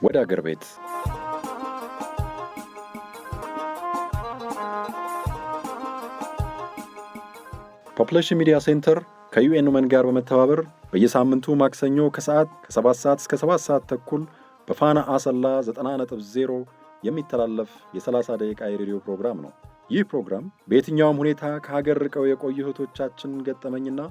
ወደ አገር ቤት ፖፑሌሽን ሚዲያ ሴንተር ከዩኤን ውመን ጋር በመተባበር በየሳምንቱ ማክሰኞ ከሰዓት ከ7 ሰዓት እስከ 7 ሰዓት ተኩል በፋና አሰላ 90.0 የሚተላለፍ የ30 ደቂቃ የሬዲዮ ፕሮግራም ነው። ይህ ፕሮግራም በየትኛውም ሁኔታ ከሀገር ርቀው የቆዩ እህቶቻችን ገጠመኝና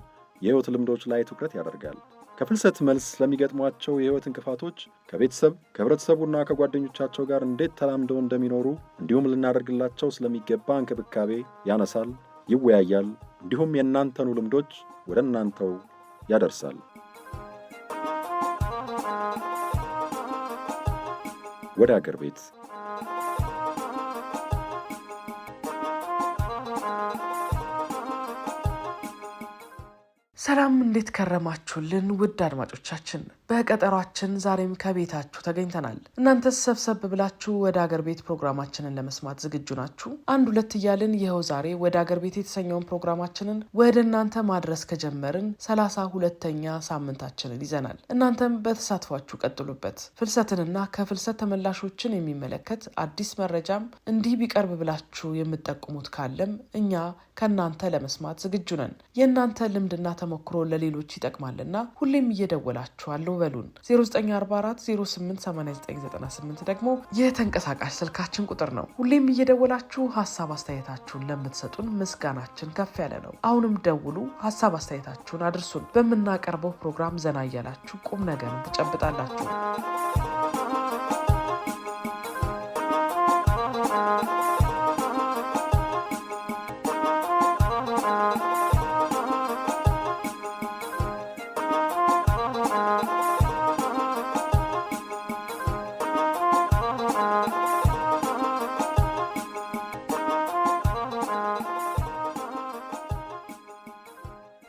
የህይወት ልምዶች ላይ ትኩረት ያደርጋል። ከፍልሰት መልስ ለሚገጥሟቸው የህይወት እንቅፋቶች ከቤተሰብ ከህብረተሰቡና ከጓደኞቻቸው ጋር እንዴት ተላምደው እንደሚኖሩ እንዲሁም ልናደርግላቸው ስለሚገባ እንክብካቤ ያነሳል፣ ይወያያል፣ እንዲሁም የእናንተኑ ልምዶች ወደ እናንተው ያደርሳል። ወደ አገር ቤት ሰላም እንዴት ከረማችሁልን ውድ አድማጮቻችን? በቀጠሯችን ዛሬም ከቤታችሁ ተገኝተናል። እናንተስ ሰብሰብ ብላችሁ ወደ አገር ቤት ፕሮግራማችንን ለመስማት ዝግጁ ናችሁ? አንድ ሁለት እያልን ይኸው ዛሬ ወደ አገር ቤት የተሰኘውን ፕሮግራማችንን ወደ እናንተ ማድረስ ከጀመርን 32ኛ ሳምንታችንን ይዘናል። እናንተም በተሳትፏችሁ ቀጥሉበት። ፍልሰትንና ከፍልሰት ተመላሾችን የሚመለከት አዲስ መረጃም እንዲህ ቢቀርብ ብላችሁ የምትጠቁሙት ካለም እኛ ከእናንተ ለመስማት ዝግጁ ነን። የእናንተ ልምድና ተሞክሮ ለሌሎች ይጠቅማልና ሁሌም እየደወላችሁ አለው በሉን። 0944 088998 ደግሞ የተንቀሳቃሽ ስልካችን ቁጥር ነው። ሁሌም እየደወላችሁ ሀሳብ አስተያየታችሁን ለምትሰጡን ምስጋናችን ከፍ ያለ ነው። አሁንም ደውሉ፣ ሀሳብ አስተያየታችሁን አድርሱን። በምናቀርበው ፕሮግራም ዘና እያላችሁ ቁም ነገርን ትጨብጣላችሁ።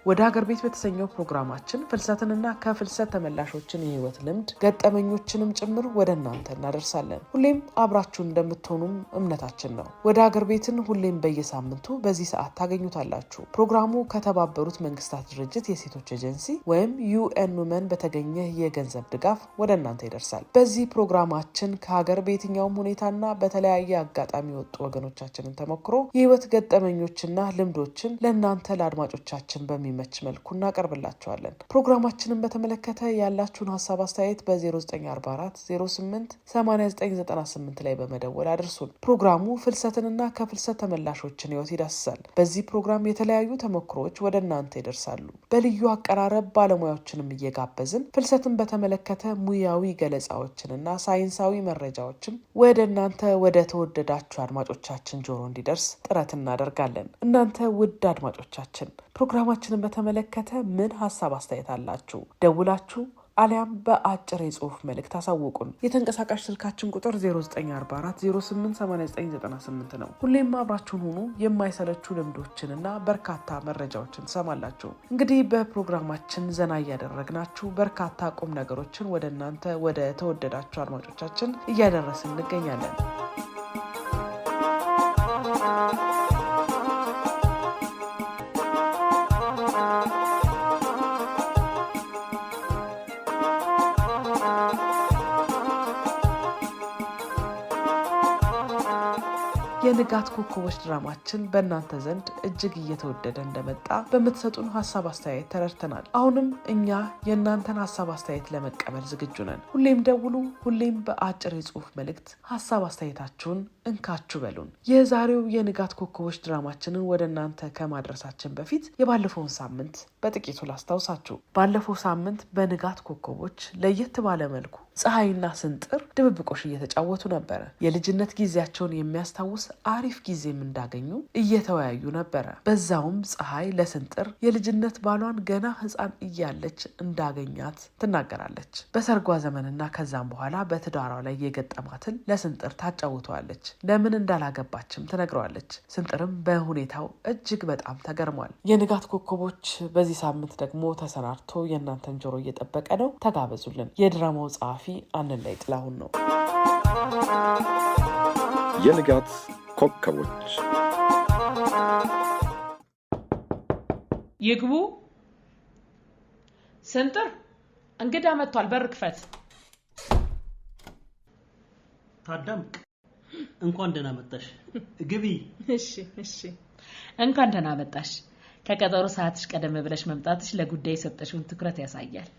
ወደ ሀገር ቤት በተሰኘው ፕሮግራማችን ፍልሰትንና ከፍልሰት ተመላሾችን የህይወት ልምድ ገጠመኞችንም ጭምር ወደ እናንተ እናደርሳለን። ሁሌም አብራችሁን እንደምትሆኑም እምነታችን ነው። ወደ ሀገር ቤትን ሁሌም በየሳምንቱ በዚህ ሰዓት ታገኙታላችሁ። ፕሮግራሙ ከተባበሩት መንግስታት ድርጅት የሴቶች ኤጀንሲ ወይም ዩኤን ውመን በተገኘ የገንዘብ ድጋፍ ወደ እናንተ ይደርሳል። በዚህ ፕሮግራማችን ከሀገር በየትኛውም ሁኔታና በተለያየ አጋጣሚ የወጡ ወገኖቻችንን ተሞክሮ የህይወት ገጠመኞችና ልምዶችን ለእናንተ ለአድማጮቻችን በሚመች መልኩ እናቀርብላችኋለን። ፕሮግራማችንን በተመለከተ ያላችሁን ሀሳብ አስተያየት በ0944 088998 ላይ በመደወል አድርሱን። ፕሮግራሙ ፍልሰትንና ከፍልሰት ተመላሾችን ህይወት ይዳስሳል። በዚህ ፕሮግራም የተለያዩ ተሞክሮዎች ወደ እናንተ ይደርሳሉ። በልዩ አቀራረብ ባለሙያዎችንም እየጋበዝን ፍልሰትን በተመለከተ ሙያዊ ገለጻዎችንና ሳይንሳዊ መረጃዎችም ወደ እናንተ ወደ ተወደዳችሁ አድማጮቻችን ጆሮ እንዲደርስ ጥረት እናደርጋለን። እናንተ ውድ አድማጮቻችን ፕሮግራማችንን በተመለከተ ምን ሀሳብ አስተያየት አላችሁ? ደውላችሁ አሊያም በአጭር የጽሁፍ መልእክት አሳውቁን። የተንቀሳቃሽ ስልካችን ቁጥር 0944 088998 ነው። ሁሌም አብራችሁን ሁኑ። የማይሰለቹ ልምዶችንና በርካታ መረጃዎችን ትሰማላችሁ። እንግዲህ በፕሮግራማችን ዘና እያደረግናችሁ በርካታ ቁም ነገሮችን ወደ እናንተ ወደ ተወደዳችሁ አድማጮቻችን እያደረስን እንገኛለን። የንጋት ኮከቦች ድራማችን በእናንተ ዘንድ እጅግ እየተወደደ እንደመጣ በምትሰጡን ሀሳብ አስተያየት ተረድተናል። አሁንም እኛ የእናንተን ሀሳብ አስተያየት ለመቀበል ዝግጁ ነን። ሁሌም ደውሉ። ሁሌም በአጭር የጽሁፍ መልእክት ሀሳብ አስተያየታችሁን እንካችሁ በሉን። የዛሬው የንጋት ኮከቦች ድራማችንን ወደ እናንተ ከማድረሳችን በፊት የባለፈውን ሳምንት በጥቂቱ ላስታውሳችሁ። ባለፈው ሳምንት በንጋት ኮከቦች ለየት ባለ መልኩ ፀሐይና ስንጥር ድብብቆሽ እየተጫወቱ ነበረ። የልጅነት ጊዜያቸውን የሚያስታውስ አሪፍ ጊዜም እንዳገኙ እየተወያዩ ነበረ። በዛውም ፀሐይ ለስንጥር የልጅነት ባሏን ገና ሕፃን እያለች እንዳገኛት ትናገራለች። በሰርጓ ዘመንና ከዛም በኋላ በትዳሯ ላይ የገጠማትን ለስንጥር ታጫውተዋለች። ለምን እንዳላገባችም ትነግረዋለች። ስንጥርም በሁኔታው እጅግ በጣም ተገርሟል። የንጋት ኮከቦች በዚህ ሳምንት ደግሞ ተሰናድቶ የእናንተን ጆሮ እየጠበቀ ነው። ተጋበዙልን። የድራማው ጸሐፊ አንላይ ጥላሁን ነው። የንጋት ኮከቦች ይግቡ። ስንጥር እንግዳ መጥቷል፣ በር ክፈት። ታዳምቅ እንኳን ደህና መጣሽ ግቢ እሺ እንኳን ደህና መጣሽ ከቀጠሮ ሰዓትሽ ቀደም ብለሽ መምጣትሽ ለጉዳይ የሰጠሽውን ትኩረት ያሳያል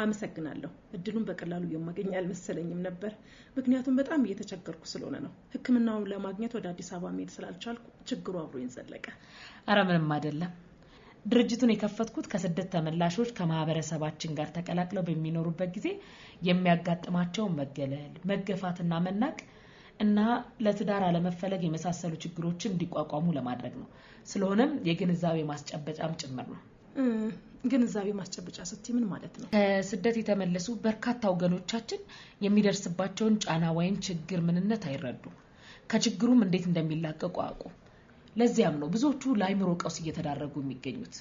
አመሰግናለሁ እድሉን በቀላሉ የማገኝ አልመሰለኝም ነበር ምክንያቱም በጣም እየተቸገርኩ ስለሆነ ነው ህክምናውን ለማግኘት ወደ አዲስ አበባ መሄድ ስላልቻልኩ ችግሩ አብሮኝ ዘለቀ አረ ምንም አይደለም ድርጅቱን የከፈትኩት ከስደት ተመላሾች ከማህበረሰባችን ጋር ተቀላቅለው በሚኖሩበት ጊዜ የሚያጋጥማቸው መገለል መገፋትና መናቅ እና ለትዳር አለመፈለግ የመሳሰሉ ችግሮችን እንዲቋቋሙ ለማድረግ ነው ስለሆነም የግንዛቤ ማስጨበጫም ጭምር ነው ግንዛቤ ማስጨበጫ ስትይ ምን ማለት ነው ከስደት የተመለሱ በርካታ ወገኖቻችን የሚደርስባቸውን ጫና ወይም ችግር ምንነት አይረዱም ከችግሩም እንዴት እንደሚላቀቁ አቁ ለዚያም ነው ብዙዎቹ ለአይምሮ ቀውስ እየተዳረጉ የሚገኙት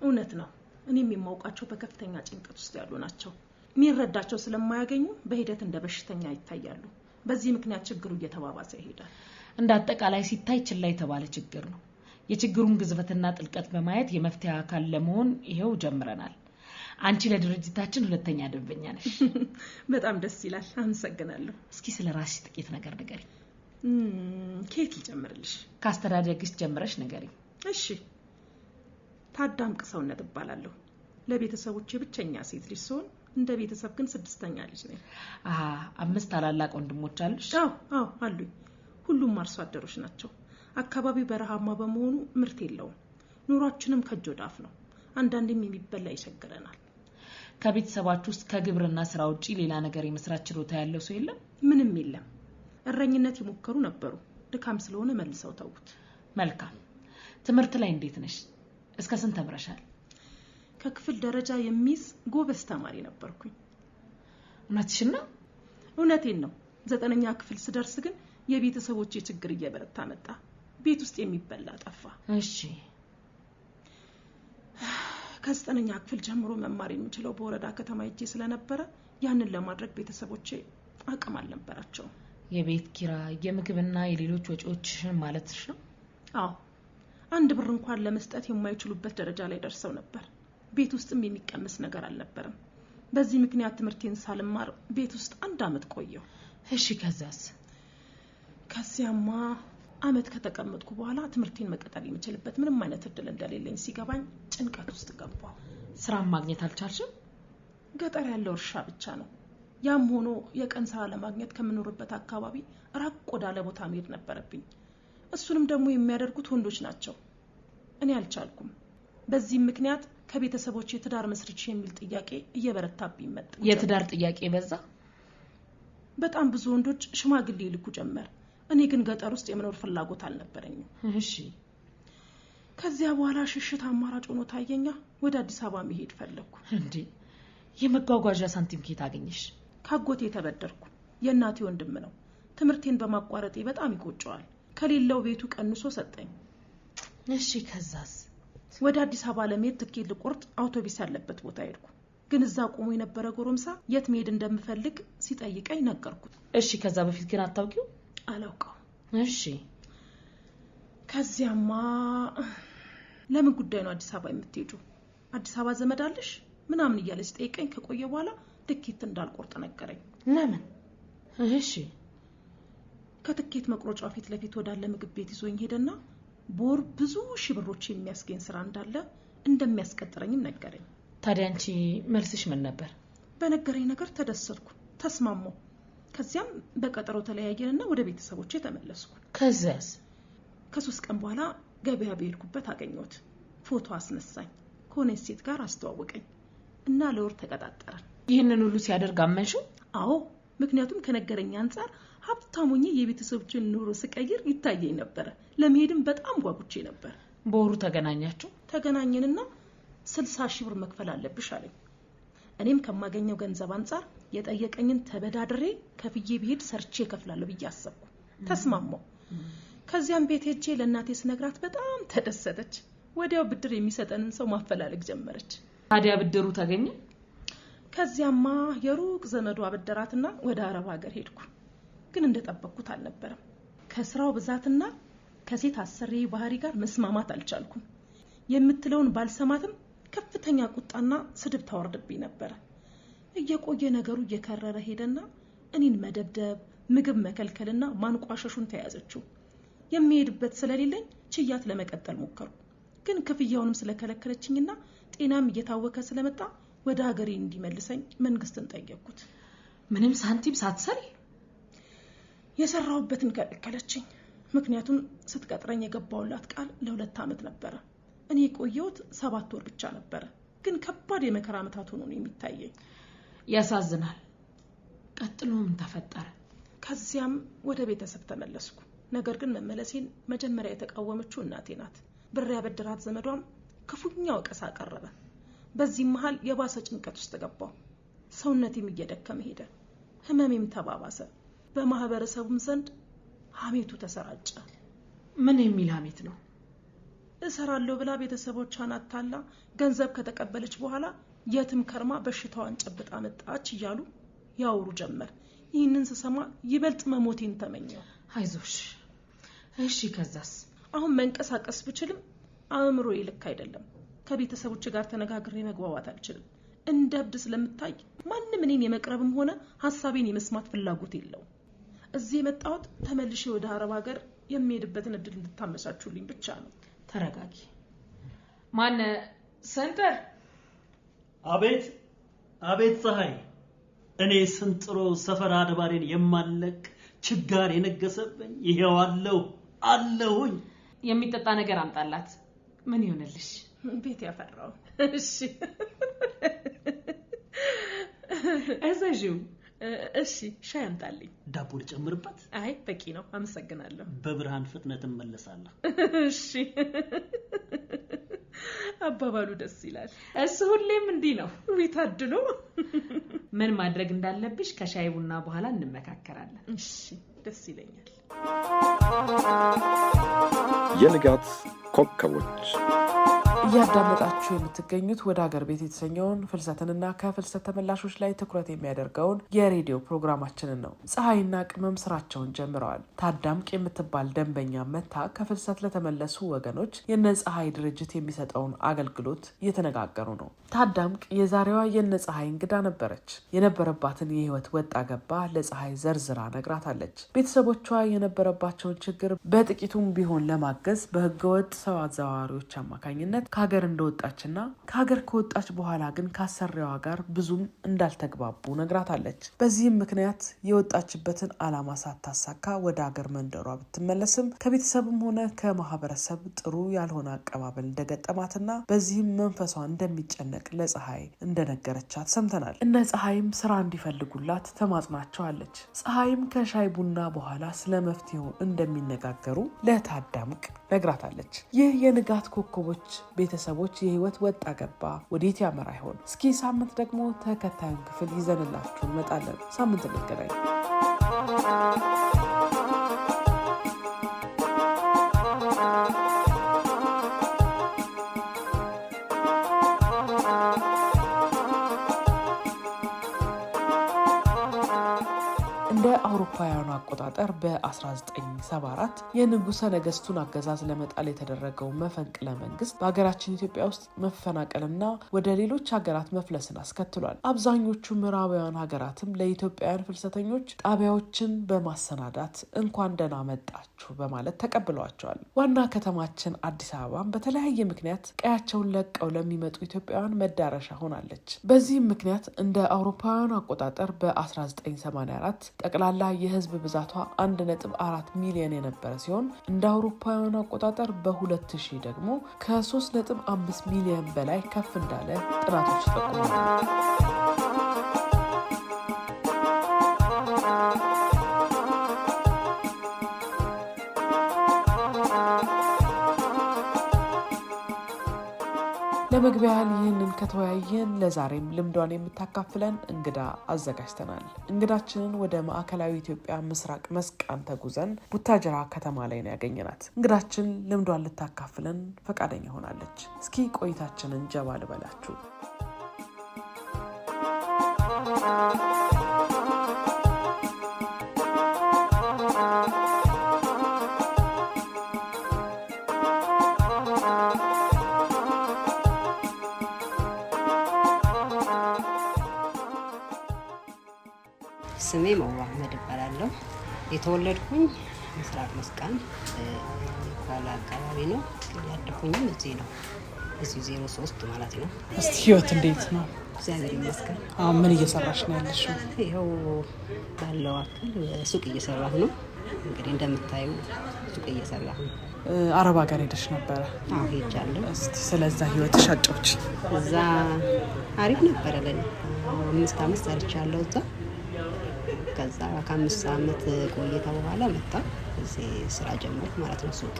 እውነት ነው እኔም የማውቃቸው በከፍተኛ ጭንቀት ውስጥ ያሉ ናቸው የሚረዳቸው ስለማያገኙ በሂደት እንደ በሽተኛ ይታያሉ በዚህ ምክንያት ችግሩ እየተባባሰ ይሄዳል እንደ አጠቃላይ ሲታይ ችላ የተባለ ችግር ነው የችግሩን ግዝፈትና ጥልቀት በማየት የመፍትሄ አካል ለመሆን ይሄው ጀምረናል አንቺ ለድርጅታችን ሁለተኛ ደንበኛ ነሽ በጣም ደስ ይላል አመሰግናለሁ እስኪ ስለራስሽ ጥቂት ነገር ንገሪ ከየት ልጀምርልሽ ካስተዳደግሽ ጀምረሽ ንገሪ እሺ ታዳምቅ ሰውነት እባላለሁ ለቤተሰቦቼ ብቸኛ ሴት ልጅ ስሆን እንደ ቤተሰብ ግን ስድስተኛ ልጅ ነኝ አምስት ታላላቅ ወንድሞች አሉሽ አዎ አሉኝ ሁሉም አርሶ አደሮች ናቸው አካባቢው በረሃማ በመሆኑ ምርት የለውም ኑሯችንም ከጆዳፍ ነው አንዳንዴም የሚበላ ይቸገረናል ከቤተሰባችሁ ውስጥ ከግብርና ስራ ውጪ ሌላ ነገር የመስራት ችሎታ ያለው ሰው የለም ምንም የለም እረኝነት ይሞከሩ ነበሩ ድካም ስለሆነ መልሰው ተውት መልካም ትምህርት ላይ እንዴት ነሽ እስከ ስንት ተምረሻል ከክፍል ደረጃ የሚይዝ ጎበዝ ተማሪ ነበርኩኝ እውነትሽን ነው እውነቴን ነው 9ኛ ክፍል ስደርስ ግን የቤተሰቦቼ ችግር እየበረታ መጣ ቤት ውስጥ የሚበላ ጠፋ እሺ ከ9ኛ ክፍል ጀምሮ መማር የምችለው በወረዳ ከተማ ሄጄ ስለነበረ ያንን ለማድረግ ቤተሰቦቼ አቅም አልነበራቸው የቤት ኪራይ የምግብና የሌሎች ወጪዎችሽን ማለትሽ ነው አዎ አንድ ብር እንኳን ለመስጠት የማይችሉበት ደረጃ ላይ ደርሰው ነበር ቤት ውስጥም የሚቀመስ ነገር አልነበረም በዚህ ምክንያት ትምህርቴን ሳልማር ቤት ውስጥ 1 አመት ቆየው እሺ ከዚያማ አመት ከተቀመጥኩ በኋላ ትምህርቴን መቀጠል የምችልበት ምንም አይነት እድል እንደሌለኝ ሲገባኝ ጭንቀት ውስጥ ገባሁ ስራ ማግኘት አልቻልሽም ገጠር ያለው እርሻ ብቻ ነው ያም ሆኖ የቀን ስራ ለማግኘት ከምኖርበት አካባቢ ራቅ ወዳለ ቦታ መሄድ ነበረብኝ እሱንም ደግሞ የሚያደርጉት ወንዶች ናቸው እኔ አልቻልኩም በዚህ ምክንያት ከቤተሰቦቼ ትዳር መስርቼ የሚል ጥያቄ እየበረታብኝ መጣ የትዳር ጥያቄ በዛ በጣም ብዙ ወንዶች ሽማግሌ ይልኩ ጀመር እኔ ግን ገጠር ውስጥ የመኖር ፍላጎት አልነበረኝም እሺ ከዚያ በኋላ ሽሽት አማራጭ ሆኖ ታየኛ ወደ አዲስ አበባ መሄድ ፈለኩ እንዴ የመጓጓዣ ሳንቲም ከየት አገኘሽ ካጎቴ ተበደርኩ የእናቴ ወንድም ነው ትምህርቴን በማቋረጤ በጣም ይቆጨዋል ከሌለው ቤቱ ቀንሶ ሰጠኝ እሺ ከዛስ ወደ አዲስ አበባ ለመሄድ ትኬት ልቆርጥ አውቶቡስ ያለበት ቦታ ሄድኩ ግን እዛ ቆሞ የነበረ ጎረምሳ የት መሄድ እንደምፈልግ ሲጠይቀኝ ነገርኩት እሺ ከዛ በፊት ግን አታውቂው አላውቀው እሺ ከዚያማ ለምን ጉዳይ ነው አዲስ አበባ የምትሄጂው አዲስ አበባ ዘመድ አለሽ ምናምን እያለች ጠይቀኝ ከቆየ በኋላ ትኬት እንዳልቆርጥ ነገረኝ ለምን እሺ ከትኬት መቁረጫው ፊት ለፊት ወዳለ ምግብ ቤት ይዞኝ ሄደና ቦር ብዙ ሺህ ብሮች የሚያስገኝ ስራ እንዳለ እንደሚያስቀጥረኝም ነገረኝ ታዲያ አንቺ መልስሽ ምን ነበር በነገረኝ ነገር ተደሰትኩ ተስማማሁ ከዚያም በቀጠሮ ተለያየንና ወደ ቤተሰቦቼ ተመለስኩ ከዛስ ከ3 ቀን በኋላ ገበያ በሄድኩበት አገኘሁት ፎቶ አስነሳኝ ከሆነ ሴት ጋር አስተዋወቀኝ እና ለወር ተቀጣጠረን ይሄንን ሁሉ ሲያደርግ አመንሽው አዎ ምክንያቱም ከነገረኝ አንፃር ሀብታሙኝ የቤተሰቦችን ኑሮ ስቀይር ይታየኝ ነበር ለመሄድም በጣም ጓጉቼ ነበር በወሩ ተገናኘንና 60,000 ብር መክፈል አለብሽ አለኝ እኔም ከማገኘው ገንዘብ አንፃር የጠየቀኝን ተበዳድሬ ከፍዬ ብሄድ ሰርቼ ከፍላለሁ ብዬ አሰብኩ ተስማማው ከዚያም ቤት ሄጄ ለእናቴ ስነግራት በጣም ተደሰተች ወዲያው ብድር የሚሰጠንን ሰው ማፈላለግ ጀመረች ታዲያ ብድሩ ተገኘ ከዚያማ የሩቅ ዘመዱ አበደራትና ወደ አረብ ሀገር ሄድኩ ግን እንደጠበቅኩት አልነበረም ከስራው ብዛትና ከሴት አሰሪ ባህሪ ጋር መስማማት አልቻልኩም የምትለውን ባልሰማትም ከፍተኛ ቁጣና ስድብ ታወርድብኝ ነበር እየቆየ ነገሩ እየከረረ ሄደና እኔን መደብደብ ምግብ መከልከልና ማንቋሸሹን ተያዘችው። የሚሄድበት ስለሌለኝ ችያት ለመቀጠል ሞከርኩ። ግን ክፍያውንም ስለከለከለችኝና ጤናም እየታወከ ስለመጣ ወደ ሀገሬ እንዲመልሰኝ መንግስትን ጠየቅኩት። ምንም ሳንቲም ሳትሰሪ? የሰራሁበትን ከለከለችኝ። ምክንያቱም ስትቀጥረኝ የገባውላት ቃል ለ2 ዓመት ነበረ። እኔ የቆየሁት 7 ወር ብቻ ነበረ። ግን ከባድ የመከራ ዓመታት ሆኖ ነው የሚታየኝ። ያሳዝናል። ቀጥሎ ምን ተፈጠረ? ከዚያም ወደ ቤተሰብ ተመለስኩ። ነገር ግን መመለሴን መጀመሪያ የተቃወመችው እናቴ ናት። ብር ያበድራት ዘመዷም ክፉኛ ወቀሳ አቀረበ። በዚህ መሃል የባሰ ጭንቀት ውስጥ ገባሁ። ሰውነቴም እየደከመ ሄደ። ህመሜም ተባባሰ። በማህበረሰቡም ዘንድ ሐሜቱ ተሰራጨ። ምን የሚል ሐሜት ነው? እሰራለሁ ብላ ቤተሰቦቿን አታላ ገንዘብ ከተቀበለች በኋላ የትም ከርማ በሽታዋን ጨብጣ መጣች እያሉ ያወሩ ጀመር። ይህንን ስሰማ ይበልጥ መሞቴን ተመኘው። አይዞሽ። እሺ ከዛስ? አሁን መንቀሳቀስ ብችልም አእምሮዬ ልክ አይደለም። ከቤተሰቦች ጋር ተነጋግሬ መግባባት አልችልም። እንደ እብድ ስለምታይ ማንም እኔን የመቅረብም ሆነ ሐሳቤን የመስማት ፍላጎት የለው። እዚህ የመጣሁት ተመልሼ ወደ አረብ ሀገር የሚሄድበትን እድል እንድታመቻቹልኝ ብቻ ነው። ተረጋጊ። ማነ ሰንተር? አቤት አቤት ፀሐይ። እኔ ስንጥሮ ሰፈር አድባሬን የማለቅ ችጋር የነገሰብኝ ይሄው አለሁኝ። የሚጠጣ ነገር አምጣላት። ምን ይሆንልሽ? ቤት ያፈራው። እሺ እዛዡ። እሺ ሻይ አምጣልኝ። ዳቦ ልጨምርበት? አይ በቂ ነው አመሰግናለሁ። በብርሃን ፍጥነት እመለሳለሁ። እሺ አባባሉ ደስ ይላል። እሱ ሁሌም እንዲህ ነው። ቢታድሎ ምን ማድረግ እንዳለብሽ ከሻይ ቡና በኋላ እንመካከራለን። እሺ ደስ ይለኛል። የንጋት ኮከቦች እያዳመጣችሁ የምትገኙት ወደ ሀገር ቤት የተሰኘውን ፍልሰትንና ከፍልሰት ተመላሾች ላይ ትኩረት የሚያደርገውን የሬዲዮ ፕሮግራማችንን ነው። ፀሐይና ቅመም ስራቸውን ጀምረዋል። ታዳምቅ የምትባል ደንበኛ መታ ከፍልሰት ለተመለሱ ወገኖች የነ ፀሐይ ድርጅት የሚሰጠውን አገልግሎት እየተነጋገሩ ነው። ታዳምቅ የዛሬዋ የነ ፀሐይ እንግዳ ነበረች። የነበረባትን የህይወት ወጣ ገባ ለፀሐይ ዘርዝራ ነግራታለች። ቤተሰቦቿ የነበረባቸውን ችግር በጥቂቱም ቢሆን ለማገዝ በህገወጥ ሰው አዘዋዋሪዎች አማካኝነት ከሀገር እንደወጣችና ከሀገር ከወጣች በኋላ ግን ካሰሪዋ ጋር ብዙም እንዳልተግባቡ ነግራታለች። በዚህም ምክንያት የወጣችበትን ዓላማ ሳታሳካ ወደ ሀገር መንደሯ ብትመለስም ከቤተሰብም ሆነ ከማህበረሰብ ጥሩ ያልሆነ አቀባበል እንደገጠማትና በዚህም መንፈሷ እንደሚጨነቅ ለፀሐይ እንደነገረቻት ሰምተናል። እነ ፀሐይም ስራ እንዲፈልጉላት ተማጽናቸዋለች። ፀሐይም ከሻይ ቡና በኋላ ስለ መፍትሄው እንደሚነጋገሩ ለታዳምቅ ነግራታለች። ይህ የንጋት ኮከቦች ቤተሰቦች የህይወት ወጣ ገባ ወዴት ያመራ ይሆን? እስኪ ሳምንት ደግሞ ተከታዩን ክፍል ይዘንላችሁ እንመጣለን። ሳምንት እንገናኝ። እንደ አውሮፓውያኑ አቆጣጠር በ1974 የንጉሰ ነገስቱን አገዛዝ ለመጣል የተደረገው መፈንቅለ መንግስት በሀገራችን ኢትዮጵያ ውስጥ መፈናቀልና ወደ ሌሎች ሀገራት መፍለስን አስከትሏል። አብዛኞቹ ምዕራባውያን ሀገራትም ለኢትዮጵያውያን ፍልሰተኞች ጣቢያዎችን በማሰናዳት እንኳን ደህና መጣችሁ በማለት ተቀብለዋቸዋል። ዋና ከተማችን አዲስ አበባም በተለያየ ምክንያት ቀያቸውን ለቀው ለሚመጡ ኢትዮጵያውያን መዳረሻ ሆናለች። በዚህም ምክንያት እንደ አውሮፓውያኑ አቆጣጠር በ1984 ጠቅላላ የህዝብ ብዛቷ 1.4 ሚሊዮን የነበረ ሲሆን እንደ አውሮፓውያኑ አቆጣጠር በ2000 ደግሞ ከ3.5 ሚሊዮን በላይ ከፍ እንዳለ ጥናቶች ይጠቁማሉ። ለመግቢያ ያህል ይህንን ከተወያየን ለዛሬም ልምዷን የምታካፍለን እንግዳ አዘጋጅተናል። እንግዳችንን ወደ ማዕከላዊ ኢትዮጵያ ምስራቅ መስቃን ተጉዘን ቡታጅራ ከተማ ላይ ነው ያገኘናት። እንግዳችን ልምዷን ልታካፍለን ፈቃደኛ ሆናለች። እስኪ ቆይታችንን ጀባ ልበላችሁ። ስሜ መዋ አህመድ እባላለሁ። የተወለድኩኝ ምስራቅ መስቃን ባላ አካባቢ ነው። ያደኩኝም እዚህ ነው። እዚህ 03 ማለት ነው። እስቲ ህይወት እንዴት ነው? እግዚአብሔር ይመስገን። አሁን ምን እየሰራሽ ነው ያለሽው? ይኸው ባለው አክል ሱቅ እየሰራሁ ነው። እንግዲህ እንደምታዩ ሱቅ እየሰራሁ ነው። አረብ ሀገር ሄደሽ ነበረ? አዎ ሄጃለሁ። እስቲ ስለዛ ህይወትሽ አጫውቺ። እዛ አሪፍ ነበረ ለኔ። 5 ዓመት ሰርቻለሁ እዛ። ከዛ ከ5 ዓመት ቆይታ በኋላ መጣ እዚህ ስራ ጀመርኩ ማለት ነው ሱቅ።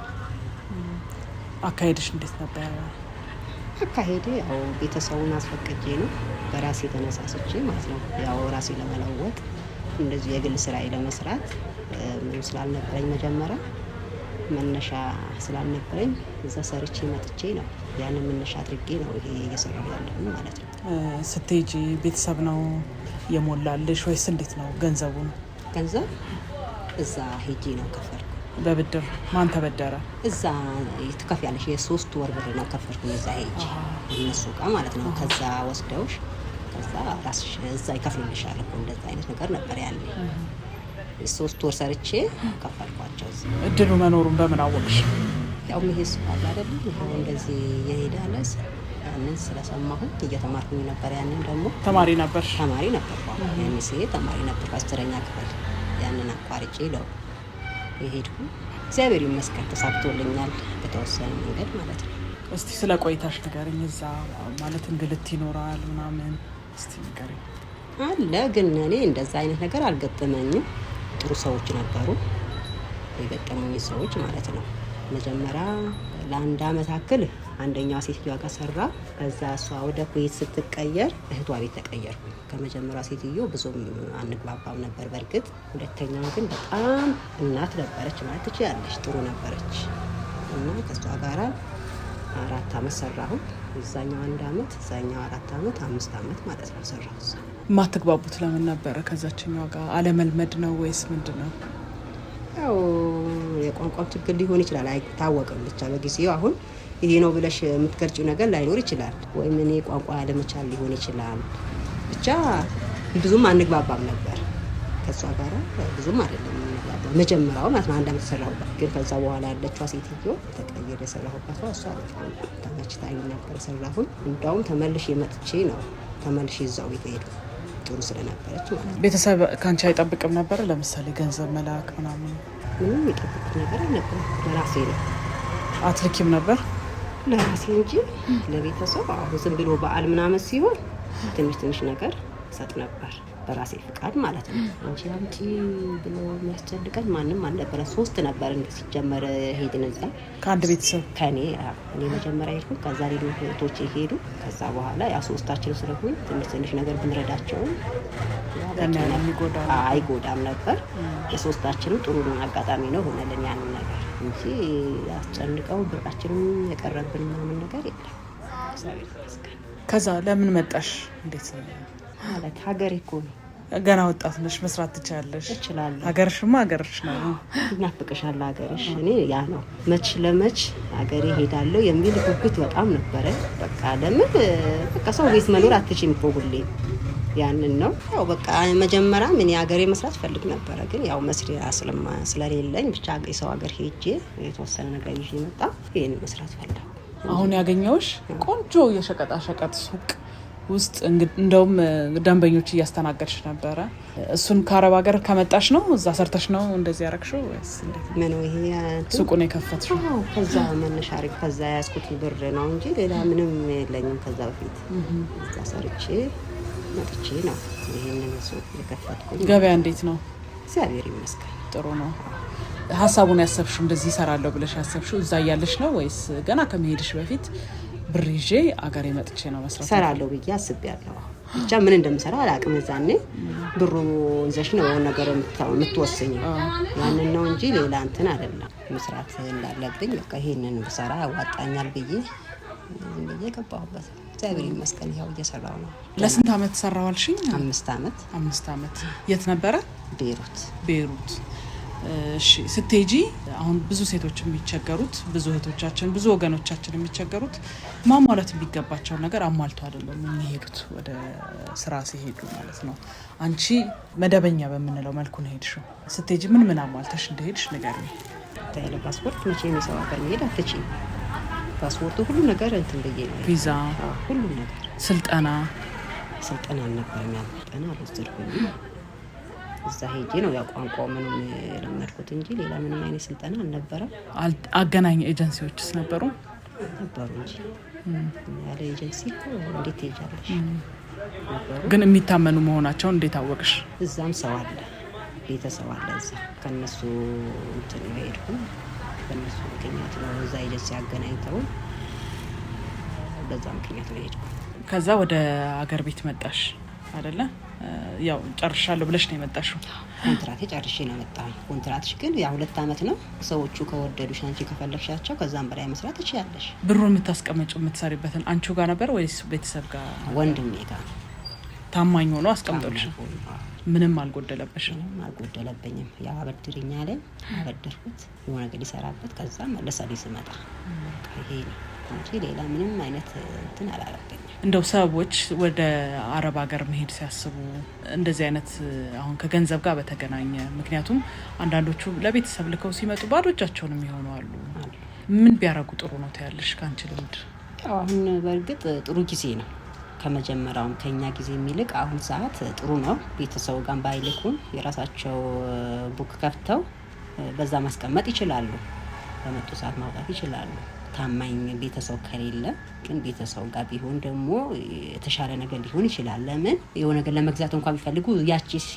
አካሄድሽ እንዴት ነበር? አካሄዴ ያው ቤተሰቡን አስፈቅጄ ነው በራሴ ተነሳስቼ ማለት ነው። ያው ራሴ ለመለወጥ እንደዚህ የግል ስራዬ ለመስራት ምንም ስላልነበረኝ መጀመሪያ መነሻ ስላልነበረኝ እዛ ሰርቼ መጥቼ ነው ያንን መነሻ አድርጌ ነው ይሄ እየሰራሁ ያለሁ ማለት ነው። ስትሄጂ ቤተሰብ ነው የሞላልሽ ወይስ እንዴት ነው ገንዘቡን? ገንዘብ እዛ ሄጄ ነው ከፈልኩ። በብድር ማን ተበደረ? እዛ ትከፍያለሽ። የ3 ወር ብር ነው ከፈልኩኝ እዛ ሄጄ እነሱ ጋር ማለት ነው። ከዛ ወስደውሽ ከዛ ራስሽ እዛ ይከፍሉልሻል እኮ እንደዛ አይነት ነገር ነበር ያለ። 3 ወር ሰርቼ ከፈልኳቸው። እድሉ መኖሩን በምን አወቅሽ? ያው መሄድ ስፋል አይደለም ይሄው እንደዚህ የሄዳለስ ያንን ስለሰማሁ እየተማርኩኝ ነበር። ያንን ደግሞ ተማሪ ነበር? ተማሪ ነበር። ያንን ሲሄድ ተማሪ ነበር 10ኛ ክፍል። ያንን አቋርጬ ነው የሄድኩ። እግዚአብሔር ይመስገን ተሳክቶልኛል በተወሰነ መንገድ ማለት ነው። እስቲ ስለ ቆይታሽ ንገሪኝ። እዛ ማለት እንግልት ይኖራል ምናምን እስቲ ንገሪኝ። አለ ግን እኔ እንደዛ አይነት ነገር አልገጠመኝም። ጥሩ ሰዎች ነበሩ የገጠሙኝ ሰዎች ማለት ነው። መጀመሪያ ለ1 ዓመት አክል አንደኛዋ ሴትዮዋ ጋር ሰራ። ከዛ እሷ ወደ ኩዌት ስትቀየር እህቷ ቤት ተቀየርኩኝ። ከመጀመሪያዋ ሴትዮ ብዙም አንግባባም ነበር በእርግጥ። ሁለተኛዋ ግን በጣም እናት ነበረች ማለት ትችያለሽ። ጥሩ ነበረች እና ከሷ ጋራ 4 ዓመት ሰራሁ። እዛኛው 1 ዓመት እዛኛው 4 ዓመት 5 ዓመት ማለት ነው ሰራሁ። ማትግባቡት ለምን ነበረ? ከዛችኛዋ ጋር አለመልመድ ነው ወይስ ምንድነው? ያው የቋንቋ ችግር ሊሆን ይችላል አይታወቅም። ብቻ በጊዜው አሁን ይሄ ነው ብለሽ የምትገልጪው ነገር ላይኖር ይችላል። ወይም እኔ ቋንቋ ያለመቻል ሊሆን ይችላል። ብቻ ብዙም አንግባባም ነበር ከሷ ጋር ብዙም አይደለም የምንግባባው። መጀመሪያው ማለት ነው 1 ዓመት ሰራሁበት። ግን ከዛ በኋላ ያለችዋ ሴትዮ ተቀየረ የሰራሁበት እሷ በጣም ተመችታኝ ነበር ሰራሁኝ። እንዳውም ተመልሼ መጥቼ ነው ተመልሼ እዛው ቤት ሄድኩ ጥሩ ስለነበረች ማለት ነው። ቤተሰብ ካንቺ አይጠብቅም ነበር? ለምሳሌ ገንዘብ መላክ ምናምን? ምንም የጠብቁት ነገር አልነበረም። ለራሴ ነው። አትልኪም ነበር? ለራሴ እንጂ ለቤተሰብ አሁን ዝም ብሎ በዓል ምናምን ሲሆን ትንሽ ነገር ሰጥ ነበር በራሴ ፍቃድ ማለት ነው እንጂ አምጪ ብሎ የሚያስጨንቀኝ ማንም አልነበረ። 3 ነበር እንግዲህ ሲጀመር ሄድን እዛ ከአንድ ቤተሰብ ከኔ እኔ መጀመሪያ ሄድኩ። ከዛ ሌሎች እህቶቼ ሄዱ። ከዛ በኋላ ያ 3ታችን ስለሆነ ትንሽ ነገር ብንረዳቸው አይጎዳም ነበር። የ3ታችንም ጥሩ አጋጣሚ ነው ሆነልን ያንን ነገር እንጂ ያስጨንቀው ብራችንም የቀረብን ምናምን ነገር የለም። እግዚአብሔር ይመስገን። ከዛ ለምን መጣሽ? እንዴት ማለት ሀገሬ እኮ ነው። ገና ወጣት ነሽ፣ መስራት ትችያለሽ። እችላለሁ። ሀገርሽማ ሀገርሽ ነው። ይናፍቅሻል ሀገርሽ። እኔ ያ ነው መች ሀገሬ ሄዳለሁ የሚል ጉጉት በጣም ነበረ። በቃ ለምን በቃ ሰው ቤት መኖር አትችይም እኮ ሁሌ ያንን ነው። ያው በቃ መጀመሪያ ምን ሀገሬ መስራት ፈልግ ነበረ። ግን ያው መስሪያ ስለሌለኝ ብቻ የሰው ሀገር ሄጄ የተወሰነ ነገር ይዤ መጣ። ይሄን መስራት ፈልግ። አሁን ያገኘውሽ ቆንጆ የሸቀጣ ሸቀጥ ሱቅ ውስጥ እንደውም ደንበኞች እያስተናገድሽ ነበረ። እሱን ከአረብ ሀገር ከመጣሽ ነው እዛ ሰርተሽ ነው እንደዚህ ያረክሽው ወይስ እንዴት? ምን ነው ይሄ ሱቁን የከፈትሽው? ከዛ መነሻ አሪፍ ከዛ ያስኩት ብር ነው እንጂ ሌላ ምንም የለኝም። ከዛ በፊት እዛ ሰርቼ መጥቼ ነው ይሄንን ሱቅ የከፈትኩኝ። ገበያ እንዴት ነው? እግዚአብሔር ይመስገን ጥሩ ነው። ሀሳቡን ያሰብሽው እንደዚህ እሰራለሁ ብለሽ ያሰብሽው እዛ እያለሽ ነው ወይስ ገና ከመሄድሽ በፊት ብር ይዤ አገሬ መጥቼ ነው መስራት እሰራለሁ ብዬ አስቤያለሁ? ብቻ ምን እንደምሰራ አላውቅም። እዛኔ ብሩ ይዘሽ ነው ነገር የምትወስኚው ያንን ነው እንጂ ሌላ እንትን አይደለም። መስራት እንዳለብኝ በቃ ይሄንን ብሰራ ያዋጣኛል ብዬ ገባሁበት። እግዚአብሔር ይመስገን ያው እየሰራሁ ነው። ለስንት ዓመት ሰራው አልሽኝ? 5 ዓመት። 5 ዓመት። የት ነበረ? ቤይሩት። እሺ ስትሄጂ አሁን ብዙ ሴቶች የሚቸገሩት ብዙ እህቶቻችን ብዙ ወገኖቻችን የሚቸገሩት ማሟላት የሚገባቸው ነገር አሟልቶ አይደለም የሚሄዱት ወደ ስራ ሲሄዱ ማለት ነው። አንቺ መደበኛ በምንለው መልኩ ነው ሄድሽው። ስትሄጂ ምን አሟልተሽ እንደሄድሽ ንገሪኝ። ታይለ ፓስፖርት መቼ የሚሰዋ ጋር መሄድ አትችይም። ፓስፖርቱ ሁሉ ነገር እንትን ብዬ ነው። ቪዛ ሁሉ ነገር ስልጠና አልነበረም። ያ ስልጠና አልወሰድኩኝም። እዛ ሄጄ ነው ያው ቋንቋው ምንም ለመድኩት እንጂ ሌላ ምንም አይነት ስልጠና አልነበረም። አገናኝ ኤጀንሲዎችስ ነበሩ እንጂ ያለ ኤጀንሲ እኮ እንዴት ትሄጃለሽ? ግን የሚታመኑ መሆናቸውን እንዴት አወቅሽ? እዛም ሰው አለ፣ ቤተሰብ አለ እዛ። ከነሱ እንትን ሄድኩኝ። በእነሱ ምክንያት ነው እዛ ኤጀንሲ አገናኝተው በዛ ምክንያት ነው ሄድኩ። ከዛ ወደ አገር ቤት መጣሽ አይደለ? ያው ጨርሻለሁ ብለሽ ነው የመጣሽው? ኮንትራቴ ጨርሼ ነው የመጣሁኝ። ኮንትራትሽ ግን ያ 2 አመት ነው። ሰዎቹ ከወደዱሽ አንቺ ከፈለግሻቸው ከዛም በላይ መስራት ትችያለሽ። ብሩን የምታስቀምጪው የምትሰሪበትን አንቺው ጋር ነበር ወይስ ቤተሰብ ጋር? ወንድሜ ጋር ታማኝ ሆኖ አስቀምጦልሽ? ምንም አልጎደለብሽም? ምንም አልጎደለብኝም። ያው አበድሪኛ ላይ አበደርኩት የሆነ ነገር ሊሰራበት። ከዛ መለሰልኝ ስመጣ። ይሄ ነው እንጂ ሌላ ምንም አይነት እንትን አላረበኝም። እንደው ሰዎች ወደ አረብ ሀገር መሄድ ሲያስቡ እንደዚህ አይነት አሁን ከገንዘብ ጋር በተገናኘ ምክንያቱም አንዳንዶቹ ለቤተሰብ ልከው ሲመጡ ባዶ እጃቸውን የሚሆኑ አሉ። ምን ቢያረጉ ጥሩ ነው ትያለሽ ካንቺ ልምድ? አሁን በእርግጥ ጥሩ ጊዜ ነው። ከመጀመሪያውም ከኛ ጊዜ የሚልቅ አሁን ሰዓት ጥሩ ነው። ቤተሰቡ ጋር ባይልኩም የራሳቸው ቡክ ከፍተው በዛ ማስቀመጥ ይችላሉ። በመጡ ሰዓት ማውጣት ይችላሉ። ታማኝ ቤተሰብ ከሌለ ግን ቤተሰብ ጋር ቢሆን ደግሞ የተሻለ ነገር ሊሆን ይችላል። ለምን የሆነ ነገር ለመግዛት እንኳን ቢፈልጉ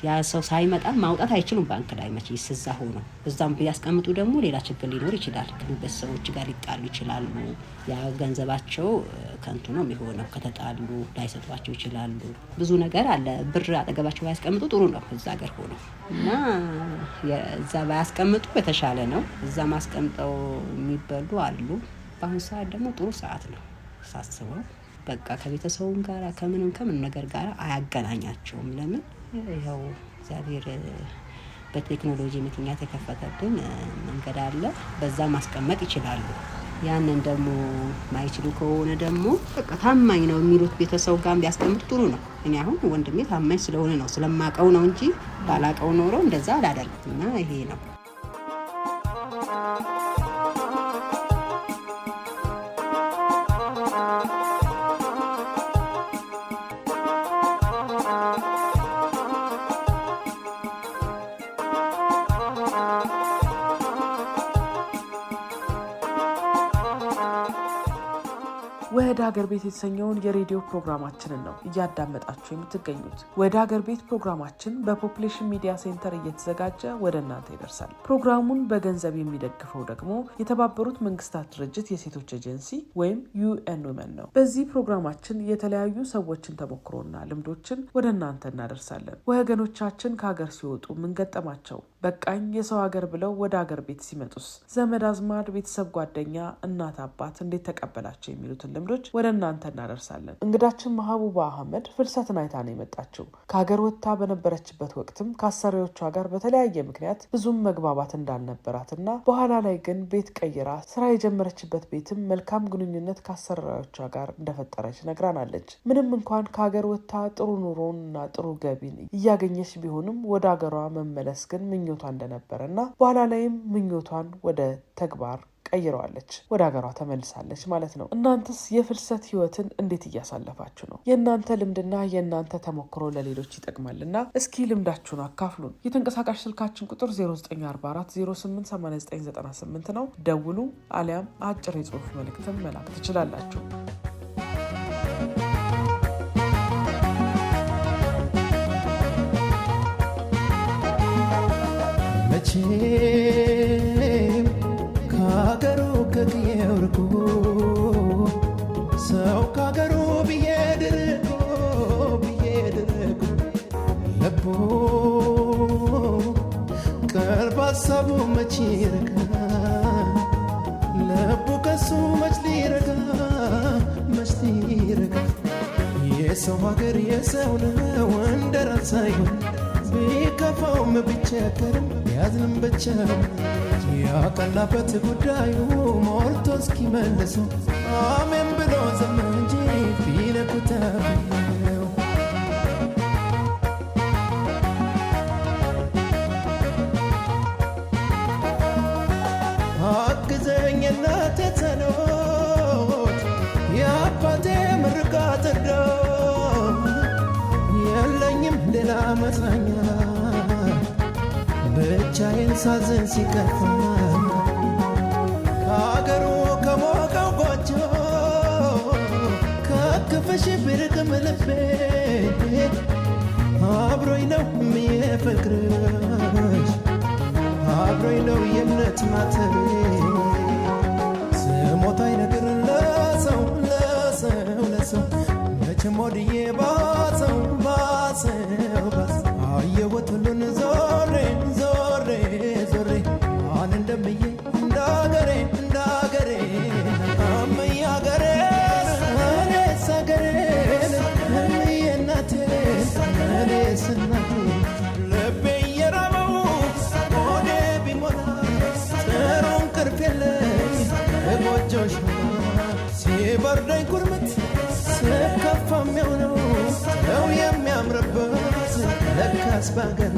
ያ ሰው ሳይመጣ ማውጣት አይችሉም ባንክ ላይ መቼስ እዛ ሆኖ። እዛም ቢያስቀምጡ ደግሞ ሌላ ችግር ሊኖር ይችላል። ቤተሰቦች ጋር ሊጣሉ ይችላሉ። ያ ገንዘባቸው ከንቱ ነው የሚሆነው። ከተጣሉ ላይሰጧቸው ይችላሉ። ብዙ ነገር አለ። ብር አጠገባቸው ባያስቀምጡ ጥሩ ነው እዛ ሀገር ሆኖ እና እዛ ባያስቀምጡ የተሻለ ነው። እዛ ማስቀምጠው የሚበሉ አሉ። በአሁኑ ሰዓት ደግሞ ጥሩ ሰዓት ነው ሳስበው። በቃ ከቤተሰቡም ጋር ከምን ነገር ጋር አያገናኛቸውም። ለምን ያው እግዚአብሔር በቴክኖሎጂ ምክንያት የከፈተልን መንገድ አለ። በዛ ማስቀመጥ ይችላሉ። ያንን ደግሞ ማይችሉ ከሆነ ደግሞ በቃ ታማኝ ነው የሚሉት ቤተሰብ ጋር ቢያስቀምጡ ጥሩ ነው። እኔ አሁን ወንድሜ ታማኝ ስለሆነ ነው ስለማቀው ነው እንጂ ባላቀው ኖሮ እንደዛ አላደርግም። እና ይሄ ነው ወደ ሀገር ቤት የተሰኘውን የሬዲዮ ፕሮግራማችንን ነው እያዳመጣችሁ የምትገኙት። ወደ ሀገር ቤት ፕሮግራማችን በፖፑሌሽን ሚዲያ ሴንተር እየተዘጋጀ ወደ እናንተ ይደርሳል። ፕሮግራሙን በገንዘብ የሚደግፈው ደግሞ የተባበሩት መንግስታት ድርጅት የሴቶች ኤጀንሲ ወይም UN Women ነው። በዚህ ፕሮግራማችን የተለያዩ ሰዎችን ተሞክሮና ልምዶችን ወደ እናንተ እናደርሳለን። ወገኖቻችን ከሀገር ሲወጡ ምን ገጠማቸው? በቃኝ የሰው ሀገር ብለው ወደ ሀገር ቤት ሲመጡስ ዘመድ አዝማድ፣ ቤተሰብ፣ ጓደኛ፣ እናት አባት እንዴት ተቀበላቸው የሚሉትን ልምዶች ወደ እናንተ እናደርሳለን። እንግዳችን ማህቡባ አህመድ ፍልሰትን አይታ ነው የመጣችው። ከሀገር ወጥታ በነበረችበት ወቅትም ከአሰሪዎቿ ጋር በተለያየ ምክንያት ብዙም መግባባት እንዳልነበራትና በኋላ ላይ ግን ቤት ቀይራ ስራ የጀመረችበት ቤትም መልካም ግንኙነት ከአሰሪዎቿ ጋር እንደፈጠረች ነግራናለች። ምንም እንኳን ከሀገር ወጥታ ጥሩ ኑሮና ጥሩ ገቢን እያገኘች ቢሆንም ወደ ሀገሯ መመለስ ግን ምኞቷ እንደነበረና በኋላ ላይም ምኞቷን ወደ ተግባር ቀይረዋለች። ወደ ሀገሯ ተመልሳለች ማለት ነው። እናንተስ የፍልሰት ህይወትን እንዴት እያሳለፋችሁ ነው? የእናንተ ልምድና የእናንተ ተሞክሮ ለሌሎች ይጠቅማልና እስኪ ልምዳችሁን አካፍሉን። የተንቀሳቃሽ ስልካችን ቁጥር 0944088998 ነው። ደውሉ፣ አሊያም አጭር የጽሁፍ መልእክትን መላክ ትችላላችሁ። መቼም ከሀገሩ ከጥየው ርቆ ሰው ከሀገሩ ብዬድ ርቆ ልቡ ቀልብ ሀሳቡ መች ይረጋ? ልቡ ከሱ መች ሊረጋ? የሰው ሀገር የሰው ነው እንደራስ ሳይሆን ቢከፋውም ቢቸገርም ቢያዝንም ብቻ ያቀናበት ጉዳዩ ሞልቶ እስኪመልሰው አሜን ብሎ ዝም እንጂ ቢነኩት ነው። አግዘኝ እናቴ ጸሎት የአባቴ ምርቃት የለኝም ሌላ መጽናኛ ብቻዬን ሳዝን ሲከፋ ከአገሩ ከሞቀው ጎጆ ከክፍሽ ብርቅም ልቤ አብሮኝ ነው የፍቅርሽ አብሮኝ ነው የእምነት ማተቤ ስሞታይ ነገር ለሰው መቼም ወድዬ ባሰው አየሁት ሁሉን ዞሬ ማን እንደምዬ እንዳገሬ እምዬ አገሬን እኔስ አገሬን እምዬ እናቴን እኔስ እናቴን ልቤ እየራበው ሆዴ ቢሞላ ጥሩ እንቅልፍ የለኝ ጎጆሽ ሲበርደኝ ኩርምት ስከፋ የሚሆነው ነው የሚያምርበት ለካስ ባገር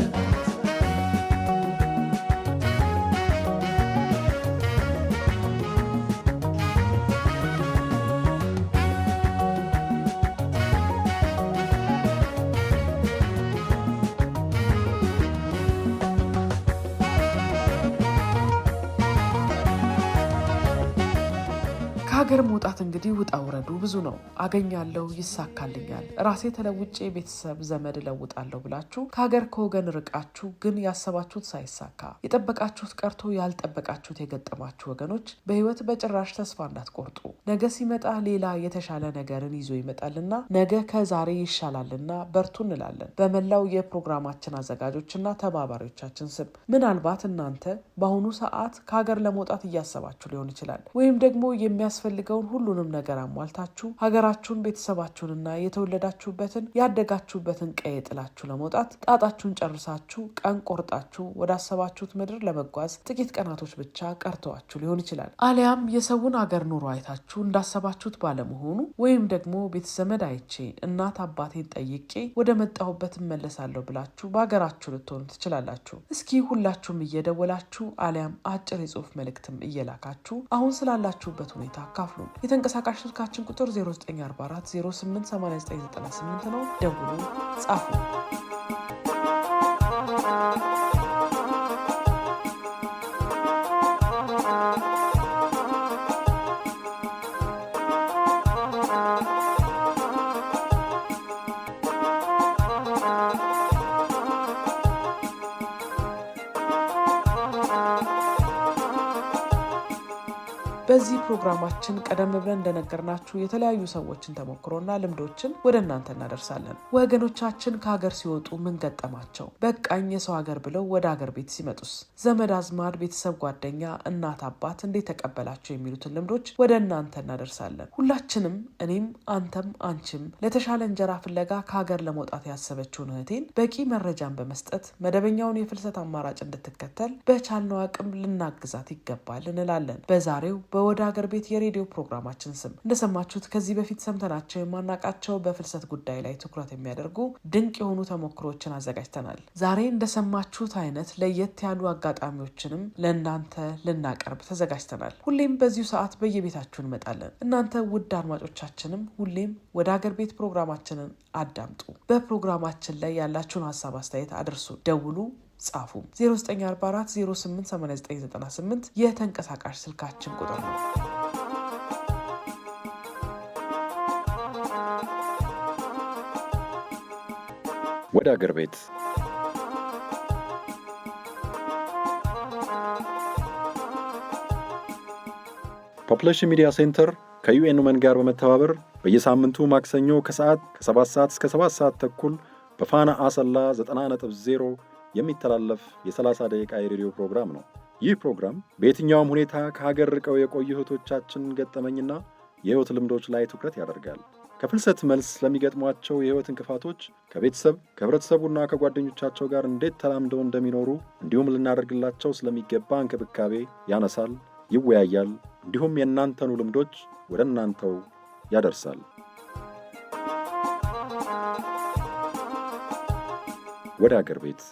ከሀገር መውጣት እንግዲህ ውጣ ውረዱ ብዙ ነው። አገኛለሁ፣ ይሳካልኛል፣ ራሴ ተለውጬ ቤተሰብ ዘመድ እለውጣለሁ ብላችሁ ከሀገር ከወገን ርቃችሁ ግን ያሰባችሁት ሳይሳካ የጠበቃችሁት ቀርቶ ያልጠበቃችሁት የገጠማችሁ ወገኖች በህይወት በጭራሽ ተስፋ እንዳትቆርጡ። ነገ ሲመጣ ሌላ የተሻለ ነገርን ይዞ ይመጣልና ነገ ከዛሬ ይሻላልና በርቱ እንላለን በመላው የፕሮግራማችን አዘጋጆችና ተባባሪዎቻችን ስም። ምናልባት እናንተ በአሁኑ ሰዓት ከሀገር ለመውጣት እያሰባችሁ ሊሆን ይችላል። ወይም ደግሞ የሚያስፈልገውን ሁሉንም ነገር አሟልታችሁ ሀገራችሁን፣ ቤተሰባችሁንና የተወለዳችሁበትን ያደጋችሁበትን ቀዬ ጥላችሁ ለመውጣት ጣጣችሁን ጨርሳችሁ ቀን ቆርጣችሁ ወዳሰባችሁት ምድር ለመጓዝ ጥቂት ቀናቶች ብቻ ቀርተዋችሁ ሊሆን ይችላል። አሊያም የሰውን ሀገር ኑሮ አይታችሁ እንዳሰባችሁት ባለመሆኑ ወይም ደግሞ ቤተዘመድ አይቼ እናት አባቴን ጠይቄ ወደ መጣሁበት እመለሳለሁ ብላችሁ በሀገራችሁ ልትሆኑ ትችላላችሁ። እስኪ ሁላችሁም እየደወላችሁ አሊያም አጭር የጽሁፍ መልእክትም እየላካችሁ አሁን ስላላችሁበት ሁኔታ አካፍሉን። የተንቀሳቃሽ ስልካችን ቁጥር 0944 088998 ነው። ደውሉ፣ ጻፉ። በዚህ ፕሮግራማችን ቀደም ብለን እንደነገርናችሁ የተለያዩ ሰዎችን ተሞክሮና ልምዶችን ወደ እናንተ እናደርሳለን። ወገኖቻችን ከሀገር ሲወጡ ምን ገጠማቸው? በቃኝ የሰው ሀገር ብለው ወደ ሀገር ቤት ሲመጡስ ዘመድ አዝማድ፣ ቤተሰብ፣ ጓደኛ፣ እናት አባት እንዴት ተቀበላቸው? የሚሉትን ልምዶች ወደ እናንተ እናደርሳለን። ሁላችንም እኔም፣ አንተም፣ አንቺም ለተሻለ እንጀራ ፍለጋ ከሀገር ለመውጣት ያሰበችውን እህቴን በቂ መረጃን በመስጠት መደበኛውን የፍልሰት አማራጭ እንድትከተል በቻልነው አቅም ልናግዛት ይገባል እንላለን። በዛሬው በወደ ሀገር ቤት የሬዲዮ ፕሮግራማችን ስም እንደሰማችሁት ከዚህ በፊት ሰምተናቸው የማናቃቸው በፍልሰት ጉዳይ ላይ ትኩረት የሚያደርጉ ድንቅ የሆኑ ተሞክሮችን አዘጋጅተናል። ዛሬ እንደሰማችሁት አይነት ለየት ያሉ አጋጣሚዎችንም ለእናንተ ልናቀርብ ተዘጋጅተናል። ሁሌም በዚሁ ሰዓት በየቤታችሁ እንመጣለን። እናንተ ውድ አድማጮቻችንም ሁሌም ወደ ሀገር ቤት ፕሮግራማችንን አዳምጡ። በፕሮግራማችን ላይ ያላችሁን ሀሳብ አስተያየት አድርሱ፣ ደውሉ፣ ጻፉ። 0944 088998 የተንቀሳቃሽ ስልካችን ቁጥር ነው። ወደ አገር ቤት ፖፑሌሽን ሚዲያ ሴንተር ከዩኤን ውመን ጋር በመተባበር በየሳምንቱ ማክሰኞ ከሰዓት ከ7 ሰዓት እስከ 7 ሰዓት ተኩል በፋና አሰላ 90.0 የሚተላለፍ የ30 ደቂቃ የሬዲዮ ፕሮግራም ነው። ይህ ፕሮግራም በየትኛውም ሁኔታ ከሀገር ርቀው የቆዩ እህቶቻችን ገጠመኝና የሕይወት ልምዶች ላይ ትኩረት ያደርጋል። ከፍልሰት መልስ ለሚገጥሟቸው የሕይወት እንቅፋቶች ከቤተሰብ ከህብረተሰቡና ከጓደኞቻቸው ጋር እንዴት ተላምደው እንደሚኖሩ እንዲሁም ልናደርግላቸው ስለሚገባ እንክብካቤ ያነሳል፣ ይወያያል፣ እንዲሁም የእናንተኑ ልምዶች ወደ እናንተው ያደርሳል። ወደ አገር ቤት